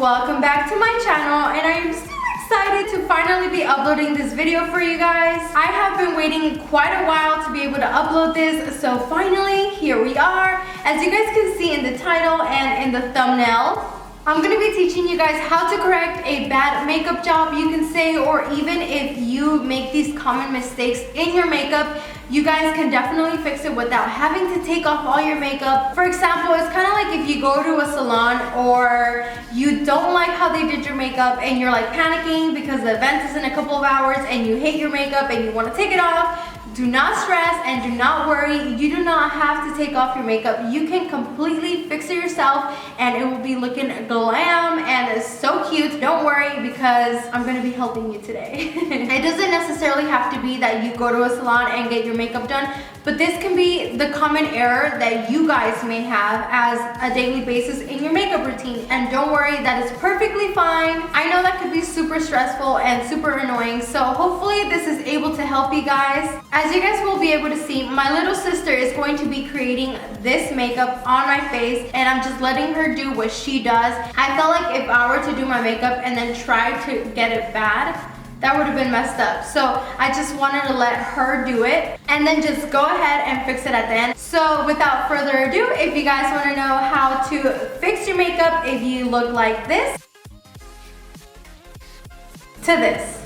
welcome back to my channel, and I am so excited to finally be uploading this video for you guys. I have been waiting quite a while to be able to upload this, so finally here we are. As you guys can see in the title and in the thumbnail, I'm going to be teaching you guys how to correct a bad makeup job, you can say, or even if you make these common mistakes in your makeup, you guys can definitely fix it without having to take off all your makeup. For example, it's kind of like if you go to a salon or you don't like how they did your makeup and you're like panicking because the event is in a couple of hours and you hate your makeup and you want to take it off. Do not stress and do not worry. You do not have to take off your makeup. You can completely fix it yourself and it will be looking glam and so cute. Don't worry because I'm going to be helping you today. It doesn't necessarily have to be that you go to a salon and get your makeup done, but this can be the common error that you guys may have as a daily basis in your makeup routine. And don't worry, that is perfectly fine. I know that could be super stressful and super annoying, so hopefully this is able to help you guys. As you guys will be able to see, my little sister is going to be creating this makeup on my face, and I'm just letting her do what she does. I felt like if I were to do my makeup and then try to get it bad, that would have been messed up. So I just wanted to let her do it and then just go ahead and fix it at the end. So without further ado, if you guys want to know how to fix your makeup if you look like this to this,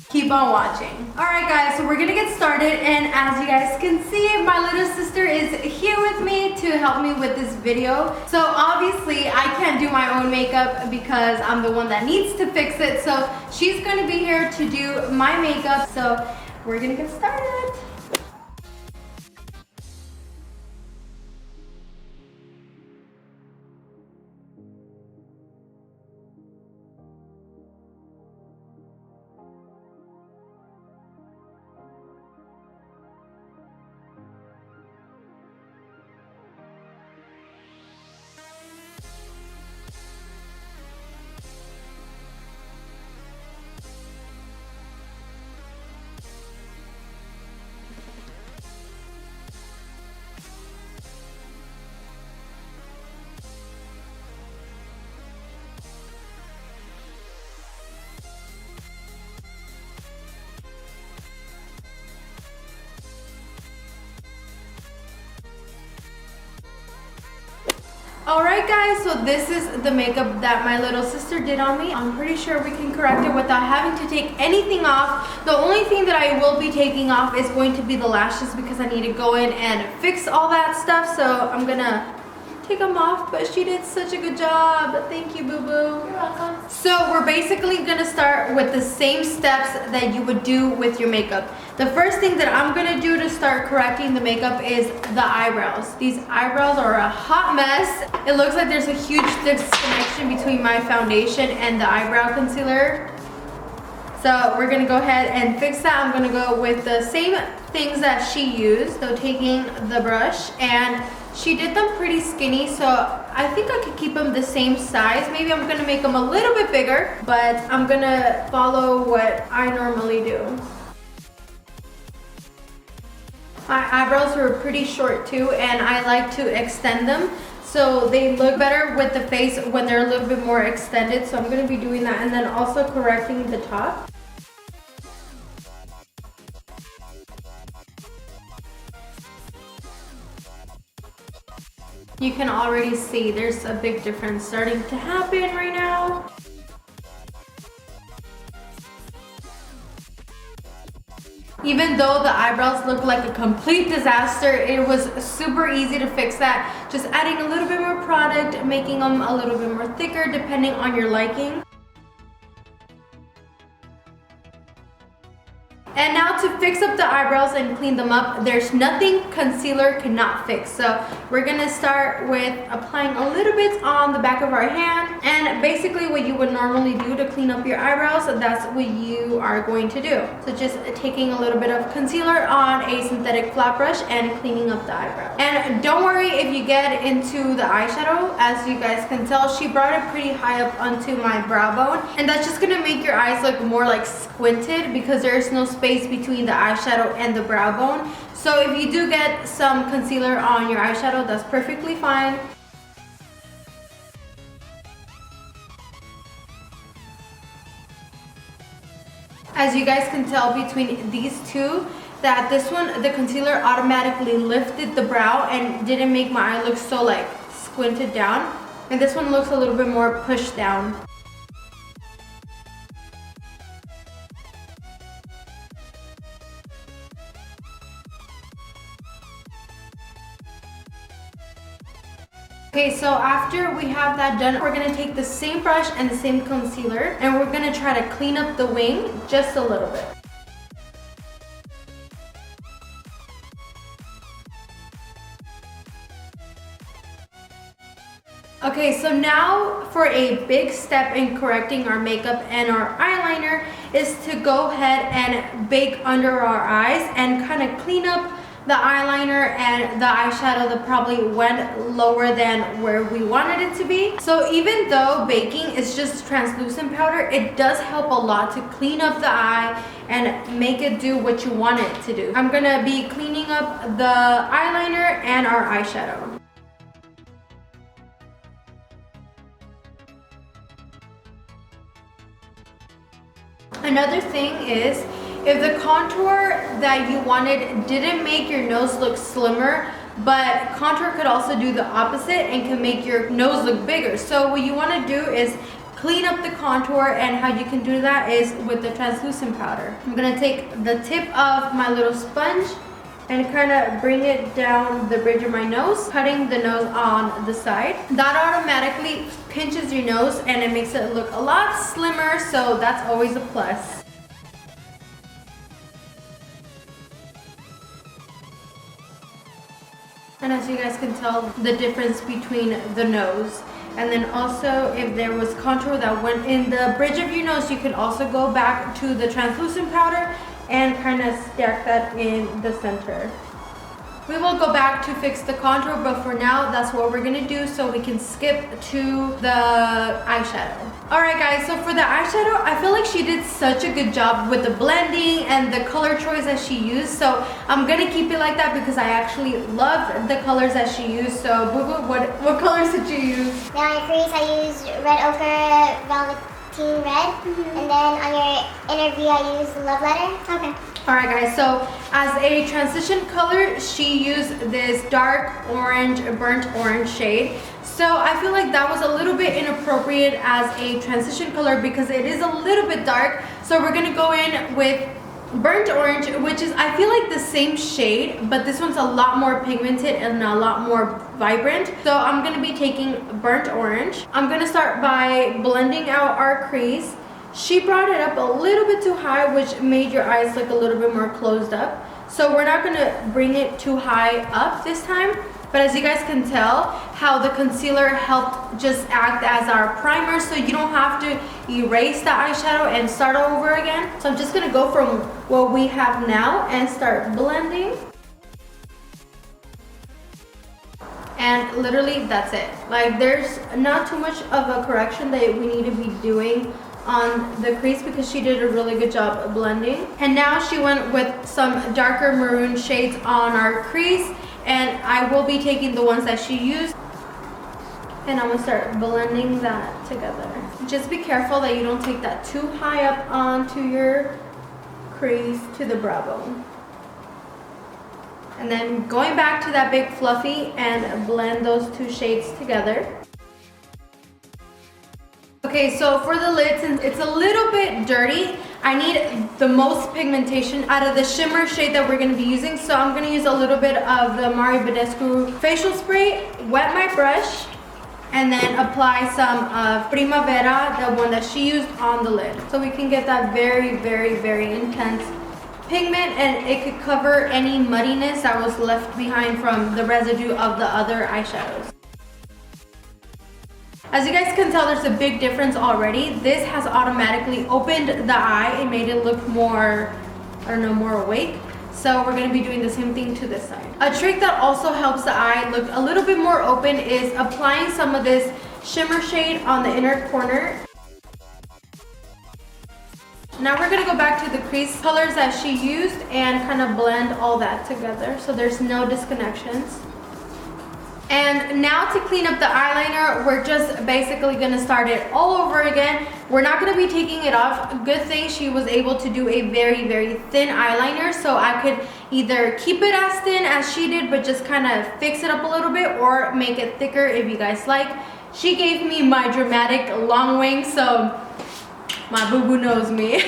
keep on watching. Alright guys, so we're gonna get started, and as you guys can see, my little sister is here with me to help me with this video. So obviously I can't do my own makeup because I'm the one that needs to fix it, so she's gonna be here to do my makeup. So we're gonna get started. Alright guys, so this is the makeup that my little sister did on me. I'm pretty sure we can correct it without having to take anything off. The only thing that I will be taking off is going to be the lashes because I need to go in and fix all that stuff. So I'm gonna take them off, but she did such a good job. Thank you, boo-boo. You're welcome. So we're basically gonna start with the same steps that you would do with your makeup. The first thing that I'm gonna do to start correcting the makeup is the eyebrows. These eyebrows are a hot mess. It looks like there's a huge disconnection between my foundation and the eyebrow concealer. So we're gonna go ahead and fix that. I'm gonna go with the same things that she used. So taking the brush, and she did them pretty skinny, so I think I could keep them the same size. Maybe I'm gonna make them a little bit bigger, but I'm gonna follow what I normally do. My eyebrows were pretty short too, and I like to extend them so they look better with the face when they're a little bit more extended. So I'm gonna be doing that, and then also correcting the top. You can already see there's a big difference starting to happen right now. Even though the eyebrows look like a complete disaster, it was super easy to fix that. Just adding a little bit more product, making them a little bit more thicker depending on your liking. And now to fix up the eyebrows and clean them up, there's nothing concealer cannot fix. So we're gonna start with applying a little bit on the back of our hand. And basically what you would normally do to clean up your eyebrows, that's what you are going to do. So just taking a little bit of concealer on a synthetic flat brush and cleaning up the eyebrow. And don't worry if you get into the eyeshadow. As you guys can tell, she brought it pretty high up onto my brow bone. And that's just gonna make your eyes look more like squinted because there's no space between the eyeshadow and the brow bone. So if you do get some concealer on your eyeshadow, that's perfectly fine. As you guys can tell between these two, that this one, the concealer automatically lifted the brow and didn't make my eye look so like squinted down. And this one looks a little bit more pushed down. Okay, so after we have that done, we're gonna take the same brush and the same concealer and we're gonna try to clean up the wing just a little bit. Okay, so now for a big step in correcting our makeup and our eyeliner is to go ahead and bake under our eyes and kind of clean up the eyeliner and the eyeshadow that probably went lower than where we wanted it to be. So even though baking is just translucent powder, it does help a lot to clean up the eye and make it do what you want it to do. I'm gonna be cleaning up the eyeliner and our eyeshadow. Another thing is, if the contour that you wanted didn't make your nose look slimmer, but contour could also do the opposite and can make your nose look bigger. So what you want to do is clean up the contour, and how you can do that is with the translucent powder. I'm going to take the tip of my little sponge and kind of bring it down the bridge of my nose, cutting the nose on the side. That automatically pinches your nose and it makes it look a lot slimmer, so that's always a plus. And as you guys can tell, the difference between the nose. And then also, if there was contour that went in the bridge of your nose, you can also go back to the translucent powder and kind of stack that in the center. We will go back to fix the contour, but for now, that's what we're gonna do so we can skip to the eyeshadow. Alright guys, so for the eyeshadow, I feel like she did such a good job with the blending and the color choice that she used. So I'm gonna keep it like that because I actually loved the colors that she used. So Boo-Boo, what colors did you use? On your crease, I used Red Ochre, Velveteen Red, and then on your inner V, I used Love Letter. Okay. Alright guys, so as a transition color, she used this dark orange, burnt orange shade. So I feel like that was a little bit inappropriate as a transition color because it is a little bit dark. So we're gonna go in with burnt orange, which is, I feel like the same shade, but this one's a lot more pigmented and a lot more vibrant. So I'm gonna be taking burnt orange. I'm gonna start by blending out our crease. She brought it up a little bit too high, which made your eyes look a little bit more closed up. So we're not gonna bring it too high up this time. But as you guys can tell, how the concealer helped just act as our primer, so you don't have to erase the eyeshadow and start over again. So I'm just gonna go from what we have now and start blending. And literally that's it. Like, there's not too much of a correction that we need to be doing on the crease because she did a really good job of blending. And now she went with some darker maroon shades on our crease, and I will be taking the ones that she used and I'm gonna start blending that together. Just be careful that you don't take that too high up onto your crease to the brow bone. And then going back to that big fluffy and blend those two shades together. Okay, so for the lid, since it's a little bit dirty, I need the most pigmentation out of the shimmer shade that we're going to be using. So I'm going to use a little bit of the Mari Badescu facial spray, wet my brush, and then apply some of Primavera, the one that she used on the lid. So we can get that very, very, very intense pigment, and it could cover any muddiness that was left behind from the residue of the other eyeshadows. As you guys can tell, there's a big difference already. This has automatically opened the eye and made it look more, I don't know, more awake. So we're gonna be doing the same thing to this side. A trick that also helps the eye look a little bit more open is applying some of this shimmer shade on the inner corner. Now we're gonna go back to the crease colors that she used and kind of blend all that together so there's no disconnections. And now to clean up the eyeliner, we're just basically gonna start it all over again. We're not gonna be taking it off. Good thing she was able to do a very, very thin eyeliner, so I could either keep it as thin as she did, but just kind of fix it up a little bit, or make it thicker if you guys like. She gave me my dramatic long wing, so my boo-boo knows me.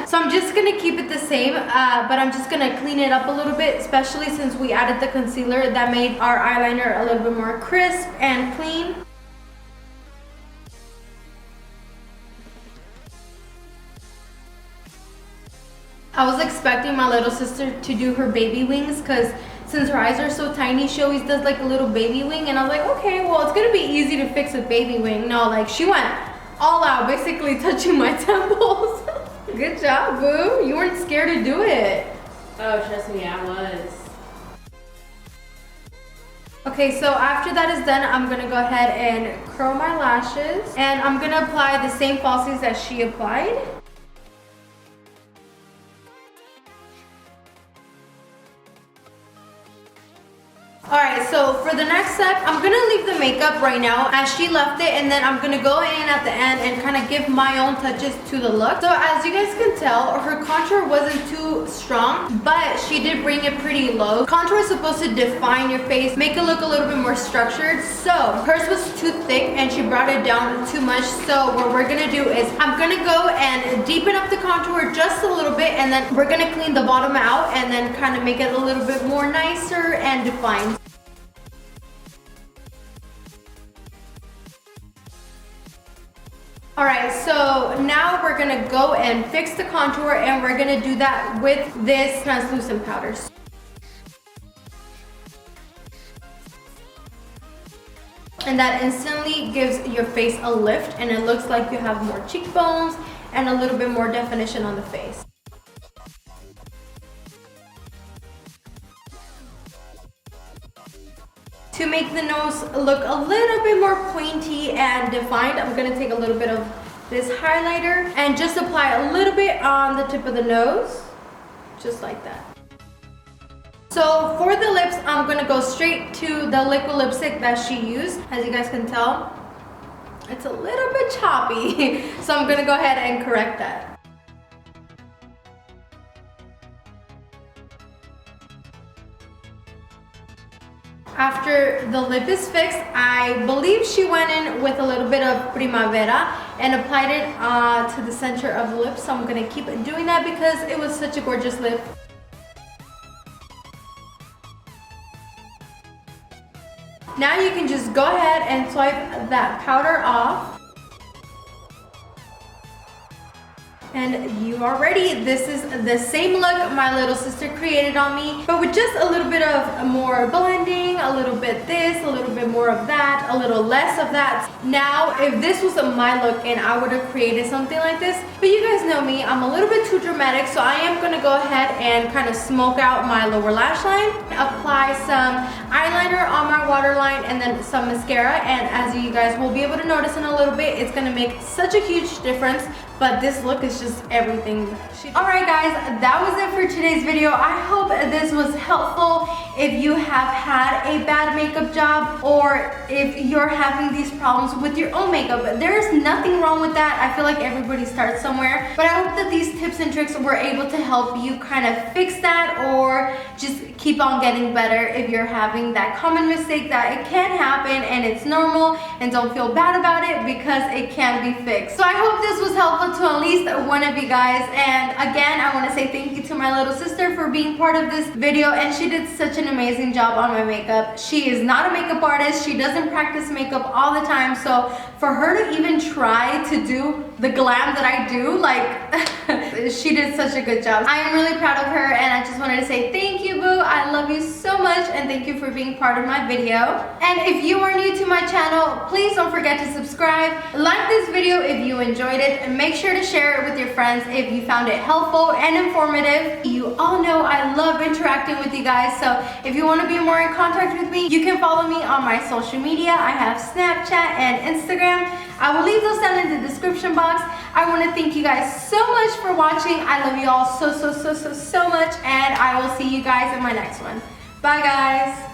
So I'm just gonna keep it the same, but I'm just gonna clean it up a little bit, especially since we added the concealer that made our eyeliner a little bit more crisp and clean. I was expecting my little sister to do her baby wings, because since her eyes are so tiny, she always does like a little baby wing, and I was like, okay, well, it's gonna be easy to fix a baby wing. No, like she went all out, basically touching my temples. Good job, boo. You weren't scared to do it. Oh, trust me, I was. Okay, so after that is done, I'm gonna go ahead and curl my lashes, and I'm gonna apply the same falsies that she applied. Alright, so for the next step, I'm gonna leave the makeup right now as she left it, and then I'm gonna go in at the end and kind of give my own touches to the look. So as you guys can tell, her contour wasn't too strong, but she did bring it pretty low. Contour is supposed to define your face, make it look a little bit more structured. So hers was too thick and she brought it down too much. So what we're gonna do is I'm gonna go and deepen up the contour just a little bit, and then we're gonna clean the bottom out and then kind of make it a little bit more nicer and defined. Alright, so now we're gonna go and fix the contour, and we're gonna do that with this translucent powder. And that instantly gives your face a lift, and it looks like you have more cheekbones and a little bit more definition on the face. To make the nose look a little bit more pointy and defined, I'm gonna take a little bit of this highlighter and just apply a little bit on the tip of the nose, just like that. So for the lips, I'm gonna go straight to the liquid lipstick that she used. As you guys can tell, it's a little bit choppy, so I'm gonna go ahead and correct that. After the lip is fixed, I believe she went in with a little bit of Primavera and applied it to the center of the lip. So I'm gonna keep doing that because it was such a gorgeous lip. Now you can just go ahead and swipe that powder off. And you are ready. This is the same look my little sister created on me, but with just a little bit of more blending, a little bit this, a little bit more of that, a little less of that. Now, if this was my look and I would have created something like this, but you guys know me, I'm a little bit too dramatic, so I am gonna go ahead and kind of smoke out my lower lash line, apply some eyeliner on my waterline, and then some mascara. And as you guys will be able to notice in a little bit, it's gonna make such a huge difference. But this look is just everything. Alright guys, that was it for today's video. I hope this was helpful if you have had a bad makeup job or if you're having these problems with your own makeup. There's nothing wrong with that. I feel like everybody starts somewhere. But I hope that these tips and tricks were able to help you kind of fix that or just keep on getting better if you're having that common mistake that it can happen and it's normal, and don't feel bad about it because it can be fixed. So I hope this was helpful to at least one of you guys. And again, I want to say thank you to my little sister for being part of this video, and she did such an amazing job on my makeup. She is not a makeup artist. She doesn't practice makeup all the time, so for her to even try to do the glam that I do, like she did such a good job. I am really proud of her, and I just wanted to say thank you, boo. I love you so much, and thank you for being part of my video. And if you are new to my channel, please don't forget to subscribe, like this video if you enjoyed it, and make sure to share it with your friends if you found it helpful and informative. You all know I love interacting with you guys, so if you want to be more in contact with me, you can follow me on my social media. I have Snapchat and Instagram. I will leave those down in the description box. I want to thank you guys so much for watching. I love you all so much, and I will see you guys in my next one. Bye guys.